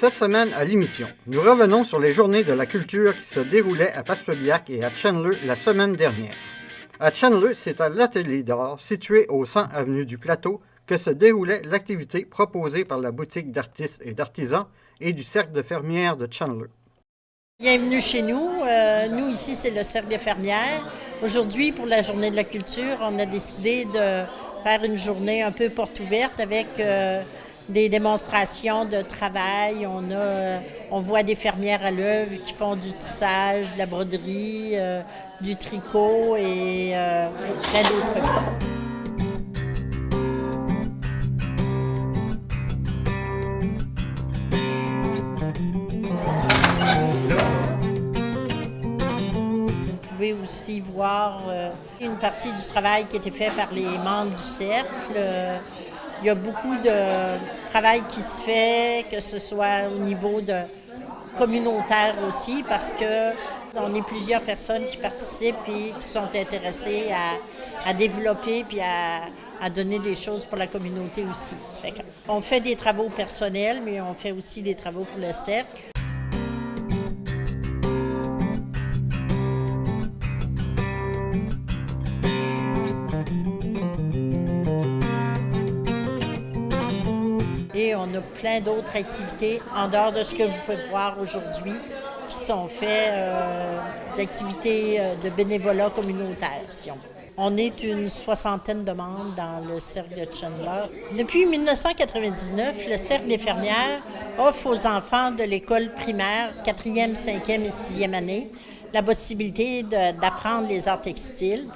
Cette semaine à l'émission, nous revenons sur les journées de la culture qui se déroulaient à Passepodiac et à Chandler la semaine dernière. À Chandler, c'est à l'Atelier d'art, situé au 100 avenue du Plateau, que se déroulait l'activité proposée par la boutique d'artistes et d'artisans et du Cercle de fermières de Chandler. Bienvenue chez nous. Nous, ici, c'est le Cercle des fermières. Aujourd'hui, pour la Journée de la culture, on a décidé de faire une journée un peu porte ouverte avec des démonstrations de travail. On voit des fermières à l'œuvre qui font du tissage, de la broderie, du tricot et plein d'autres choses. Vous pouvez aussi voir une partie du travail qui a été fait par les membres du cercle. Il y a beaucoup de travail qui se fait, que ce soit au niveau communautaire aussi, parce que on est plusieurs personnes qui participent et qui sont intéressées à développer puis à donner des choses pour la communauté aussi. On fait des travaux personnels, mais on fait aussi des travaux pour le cercle. Et on a plein d'autres activités en dehors de ce que vous pouvez voir aujourd'hui qui sont faites, d'activités de bénévolat communautaire, si on veut. On est une 60aine de membres dans le Cercle de Chandler. Depuis 1999, le Cercle des fermières offre aux enfants de l'école primaire, 4e, 5e et 6e année, la possibilité d'apprendre les arts textiles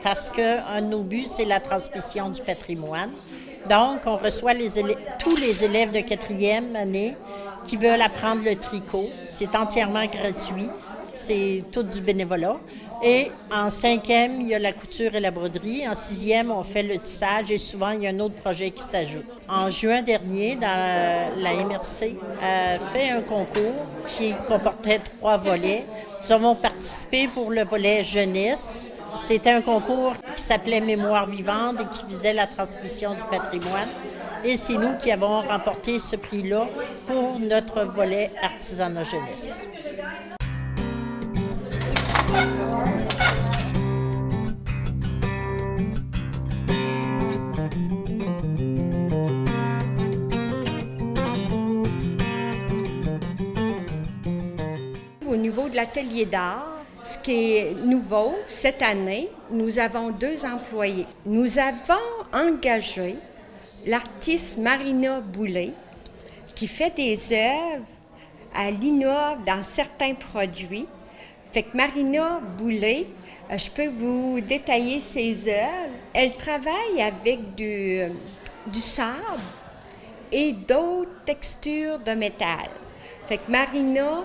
parce qu'un de nos buts, c'est la transmission du patrimoine. Donc, on reçoit tous les élèves de 4e année qui veulent apprendre le tricot. C'est entièrement gratuit. C'est tout du bénévolat. Et en 5e, il y a la couture et la broderie. En 6e, on fait le tissage et souvent, il y a un autre projet qui s'ajoute. En juin dernier, la MRC a fait un concours qui comportait 3 volets. Nous avons participé pour le volet jeunesse. C'était un concours qui s'appelait Mémoire vivante et qui visait la transmission du patrimoine. Et c'est nous qui avons remporté ce prix-là pour notre volet artisanat jeunesse. Au niveau de l'atelier d'art, ce qui est nouveau, cette année, nous avons 2 employés. Nous avons engagé l'artiste Marina Boulay, qui fait des œuvres, elle innove dans certains produits. Fait que Marina Boulay, je peux vous détailler ses œuvres. Elle travaille avec du sable et d'autres textures de métal. Fait que Marina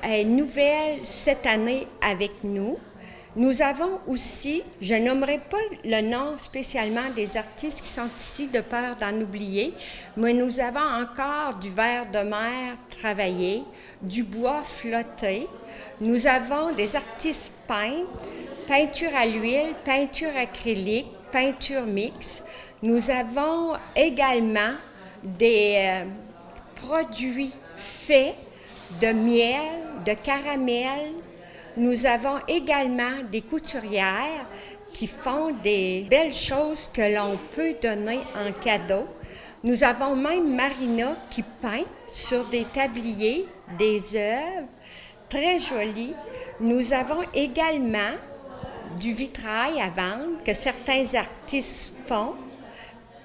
est nouvelle cette année avec nous. Nous avons aussi, je nommerai pas le nom spécialement des artistes qui sont ici de peur d'en oublier, mais nous avons encore du verre de mer travaillé, du bois flotté. Nous avons des artistes peintres, peinture à l'huile, peinture acrylique, peinture mixte. Nous avons également des produits faits de miel, de caramel. Nous avons également des couturières qui font des belles choses que l'on peut donner en cadeau. Nous avons même Marina qui peint sur des tabliers des œuvres très jolies. Nous avons également du vitrail à vendre que certains artistes font,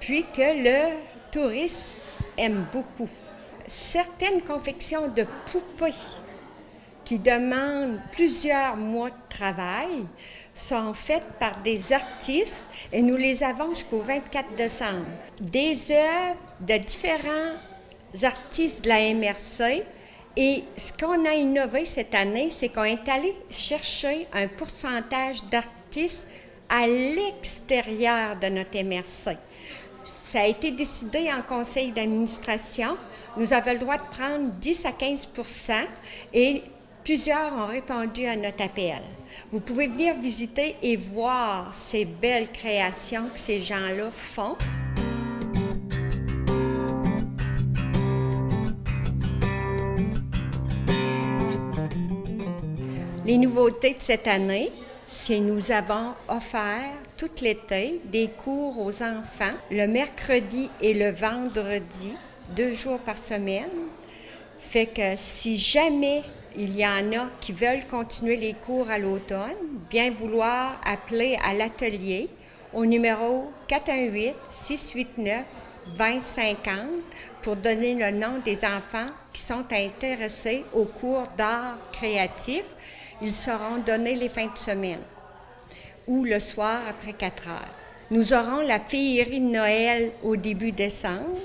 puis que le touriste aime beaucoup. Certaines confections de poupées qui demandent plusieurs mois de travail sont faites par des artistes et nous les avons jusqu'au 24 décembre. Des œuvres de différents artistes de la MRC. Et ce qu'on a innové cette année, c'est qu'on est allé chercher un pourcentage d'artistes à l'extérieur de notre MRC. Ça a été décidé en conseil d'administration. Nous avons le droit de prendre 10 à 15 % et plusieurs ont répondu à notre appel. Vous pouvez venir visiter et voir ces belles créations que ces gens-là font. Les nouveautés de cette année, c'est que nous avons offert tout l'été des cours aux enfants le mercredi et le vendredi, 2 jours par semaine. Fait que si jamais il y en a qui veulent continuer les cours à l'automne, bien vouloir appeler à l'atelier au numéro 418-689-2050 pour donner le nom des enfants qui sont intéressés aux cours d'art créatif. Ils seront donnés les fins de semaine ou le soir après 4 heures. Nous aurons la féerie de Noël au début décembre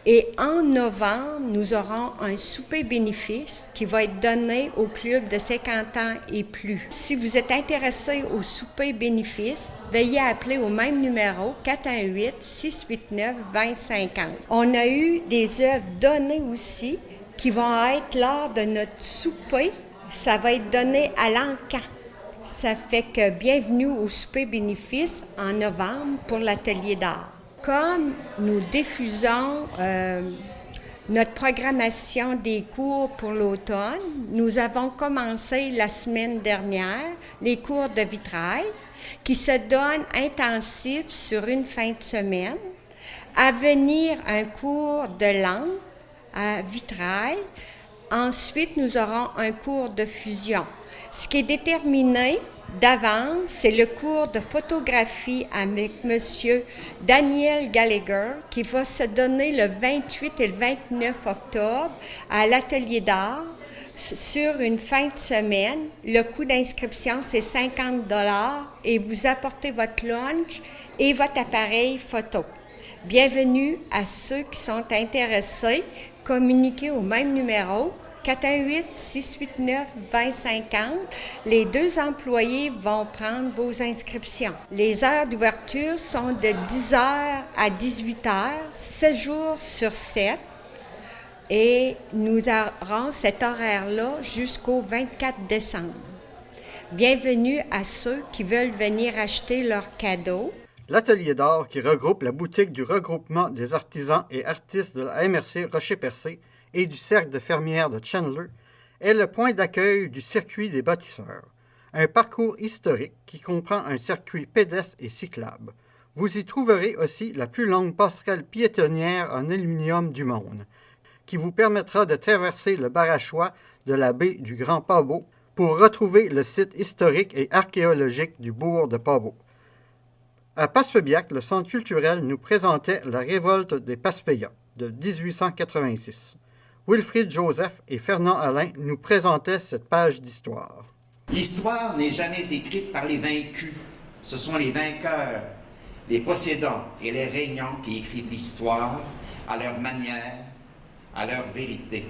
et en novembre, nous aurons un souper bénéfice qui va être donné au club de 50 ans et plus. Si vous êtes intéressé au souper bénéfice, veuillez appeler au même numéro 418-689-2050. On a eu des œuvres données aussi qui vont être lors de notre souper. Ça va être donné à l'encan. Ça fait que bienvenue au souper bénéfice en novembre pour l'atelier d'art. Comme nous diffusons notre programmation des cours pour l'automne, nous avons commencé la semaine dernière les cours de vitrail qui se donnent intensifs sur une fin de semaine. À venir, un cours de langue à vitrail. Ensuite, nous aurons un cours de fusion. Ce qui est déterminé d'avance, c'est le cours de photographie avec M. Daniel Gallagher qui va se donner le 28 et le 29 octobre à l'atelier d'art sur une fin de semaine. Le coût d'inscription, c'est 50 $ et vous apportez votre lunch et votre appareil photo. Bienvenue à ceux qui sont intéressés. Communiquez au même numéro 418-689-2050. Les 2 employés vont prendre vos inscriptions. Les heures d'ouverture sont de 10h à 18h, 7 jours sur 7. Et nous aurons cet horaire-là jusqu'au 24 décembre. Bienvenue à ceux qui veulent venir acheter leurs cadeaux. L'atelier d'art qui regroupe la boutique du regroupement des artisans et artistes de la MRC Rocher-Percé et du Cercle de fermières de Chandler est le point d'accueil du circuit des bâtisseurs, un parcours historique qui comprend un circuit pédestre et cyclable. Vous y trouverez aussi la plus longue passerelle piétonnière en aluminium du monde, qui vous permettra de traverser le barachois de la baie du Grand Pabot pour retrouver le site historique et archéologique du bourg de Pabot. À Passepébiac, le centre culturel nous présentait la révolte des Passepéias de 1886. Wilfrid Joseph et Fernand Alain nous présentaient cette page d'histoire. L'histoire n'est jamais écrite par les vaincus. Ce sont les vainqueurs, les possédants et les régnants qui écrivent l'histoire à leur manière, à leur vérité.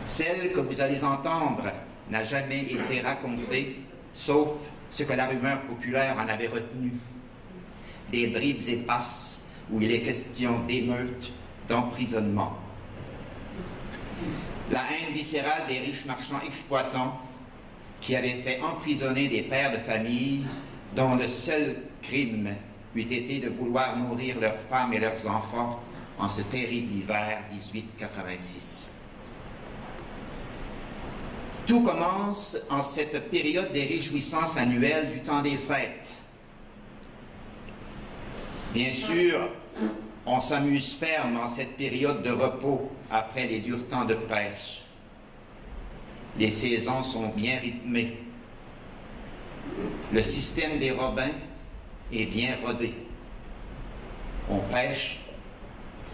Celle que vous allez entendre n'a jamais été racontée, sauf ce que la rumeur populaire en avait retenu. Des bribes éparses où il est question d'émeutes, d'emprisonnement. La haine viscérale des riches marchands exploitants qui avaient fait emprisonner des pères de famille dont le seul crime eût été de vouloir nourrir leurs femmes et leurs enfants en ce terrible hiver 1886. Tout commence en cette période des réjouissances annuelles du temps des fêtes. Bien sûr, on s'amuse ferme en cette période de repos après les durs temps de pêche. Les saisons sont bien rythmées. Le système des robins est bien rodé. On pêche,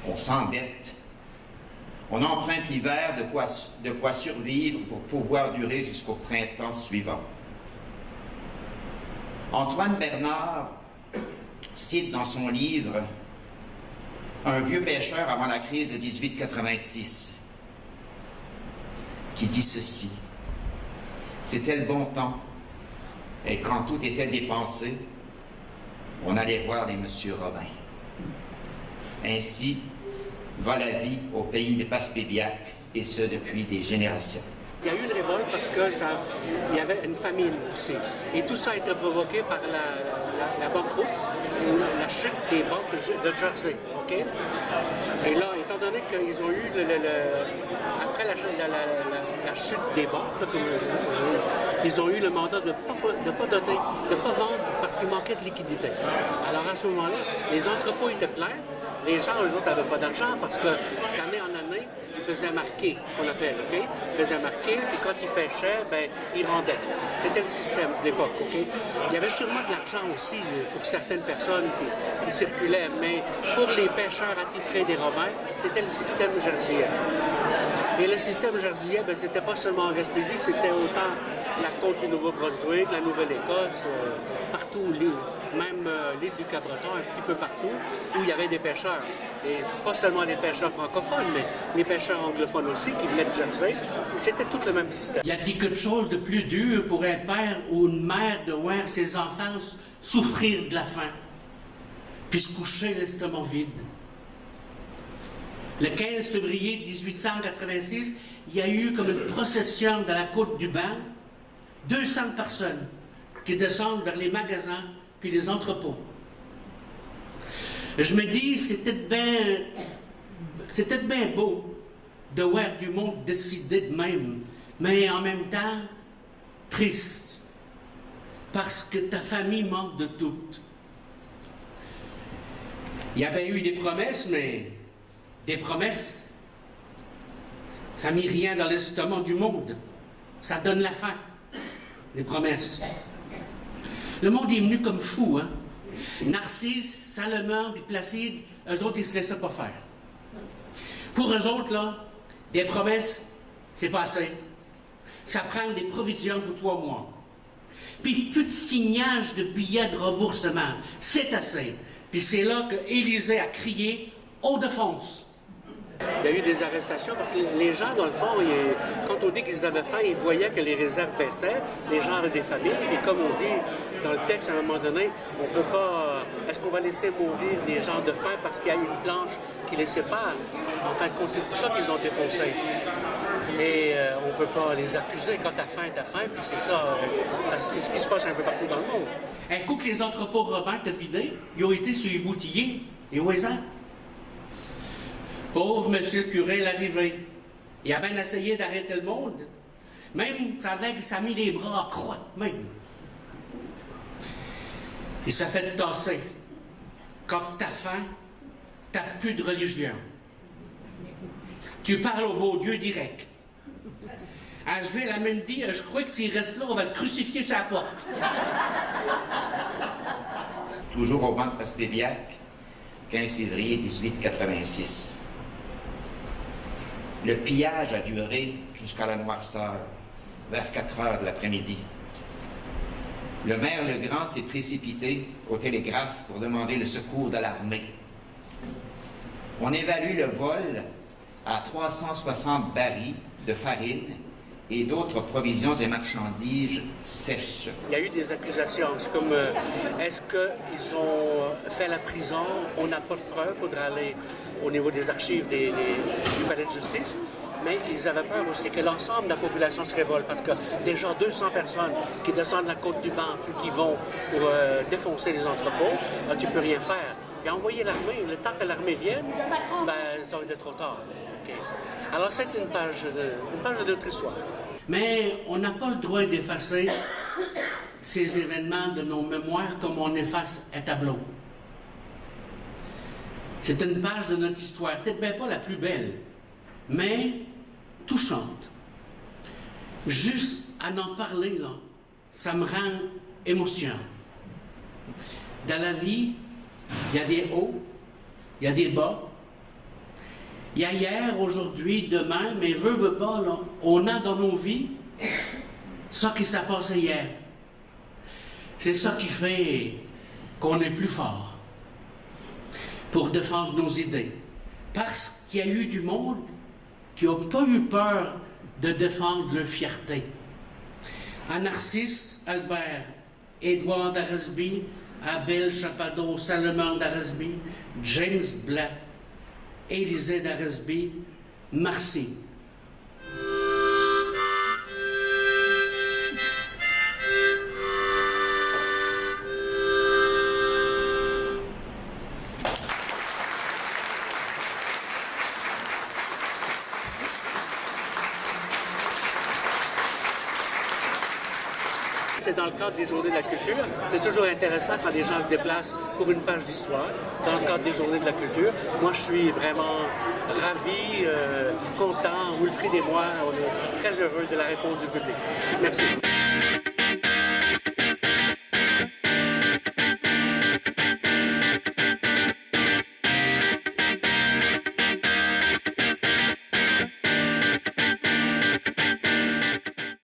on s'endette, on emprunte l'hiver de quoi survivre pour pouvoir durer jusqu'au printemps suivant. Antoine Bernard cite dans son livre un vieux pêcheur avant la crise de 1886 qui dit ceci: « C'était le bon temps, et quand tout était dépensé, on allait voir les Monsieur Robin. Ainsi va la vie au pays de Passepébiac, et ce depuis des générations. » Il y a eu une révolte parce qu'il y avait une famine aussi. Et tout ça a été provoqué par la banqueroute, la chute des banques de Jersey. Okay? Et là, étant étant donné qu'ils ont eu, après la chute des banques, là, ils ont eu le mandat de ne pas doter, de ne pas vendre parce qu'il manquait de liquidité. Alors à ce moment-là, les entrepôts étaient pleins. Les gens, eux autres, n'avaient pas d'argent parce que d'année en année, ils faisaient marquer, qu'on appelle, OK? Ils faisaient marquer, et quand ils pêchaient, ben, ils rendaient. C'était le système de l'époque, OK? Il y avait sûrement de l'argent aussi pour certaines personnes qui circulaient, mais pour les pêcheurs attitrés des Romains, c'était le système jerseyien. Et le système jerseyien, ben, c'était pas seulement en Gaspésie, c'était autant la côte du Nouveau-Brunswick, la Nouvelle-Écosse, partout, même l'île du Cabreton, un petit peu partout, où il y avait des pêcheurs. Et pas seulement les pêcheurs francophones, mais les pêcheurs anglophones aussi, qui venaient de Jersey. C'était tout le même système. Y a-t-il quelque chose de plus dur pour un père ou une mère de voir ses enfants souffrir de la faim, puis se coucher l'estomac vide? Le 15 février 1886, il y a eu comme une procession dans la côte du Banc, 200 personnes qui descendent vers les magasins puis les entrepôts. Je me dis, c'était bien beau de voir du monde décider de même, mais en même temps, triste, parce que ta famille manque de tout. Il y avait eu des promesses, mais des promesses, ça ne met rien dans l'estomac du monde. Ça donne la faim, les promesses. Le monde est venu comme fou, hein? Narcisse, Salomon et Placide, eux autres, ils ne se laissaient pas faire. Pour eux autres, là, des promesses, c'est pas assez. Ça prend des provisions pour 3 mois. Puis plus de signage de billets de remboursement, c'est assez. Puis c'est là que Élisée a crié « On défonce ». Il y a eu des arrestations parce que les gens, dans le fond, quand on dit qu'ils avaient faim, ils voyaient que les réserves baissaient, les gens avaient des familles, et comme on dit dans le texte, à un moment donné, on peut pas... Est-ce qu'on va laisser mourir des gens de faim parce qu'il y a une planche qui les sépare? En fin de compte, c'est pour ça qu'ils ont défoncé. Et on ne peut pas les accuser. Quand t'as faim, puis c'est ça, c'est ce qui se passe un peu partout dans le monde. Un coup que les entrepôts romains étaient vidés, ils ont été sur les boutilliers et aux ans. Pauvre monsieur le curé l'arrivée. Il a bien essayé d'arrêter le monde. Même, ça avait que ça a mis les bras à croix, même. Il s'est fait tasser. Quand t'as faim, t'as plus de religion. Tu parles au beau Dieu direct. À Jules a même dit, je crois que s'il reste là, on va le crucifier sur la porte. Toujours au banc de Passepébiac, 15 février 1886. Le pillage a duré jusqu'à la noirceur, vers 4 heures de l'après-midi. Le maire Legrand s'est précipité au télégraphe pour demander le secours de l'armée. On évalue le vol à 360 barils de farine et d'autres provisions et marchandises sèches. Il y a eu des accusations. C'est comme, est-ce qu'ils ont fait la prison? On n'a pas de preuves. Il faudra aller au niveau des archives du palais de justice. Mais ils avaient peur aussi que l'ensemble de la population se révolte parce que déjà 200 personnes qui descendent la côte du Banc puis qui vont pour défoncer les entrepôts, ben, tu ne peux rien faire. Et envoyer l'armée, le temps que l'armée vienne, ben, ça va être trop tard. Okay. Alors c'est une page de notre histoire. Mais on n'a pas le droit d'effacer ces événements de nos mémoires comme on efface un tableau. C'est une page de notre histoire, peut-être bien pas la plus belle, mais touchante. Juste à en parler, là, ça me rend émotion. Dans la vie, il y a des hauts, il y a des bas. Il y a hier, aujourd'hui, demain, mais veut pas, là, on a dans nos vies ça qui s'est passé hier. C'est ça qui fait qu'on est plus fort pour défendre nos idées. Parce qu'il y a eu du monde qui n'a pas eu peur de défendre leur fierté. À Narcisse, Albert, Édouard d'Aresby, Abel Chapadot, Salomon d'Aresby, James Black, Élisée d'Aresby, merci. c'est dans le cadre des Journées de la culture. C'est toujours intéressant quand les gens se déplacent pour une page d'histoire dans le cadre des Journées de la culture. Moi, je suis vraiment ravi, content. Wilfrid et moi, on est très heureux de la réponse du public. Merci.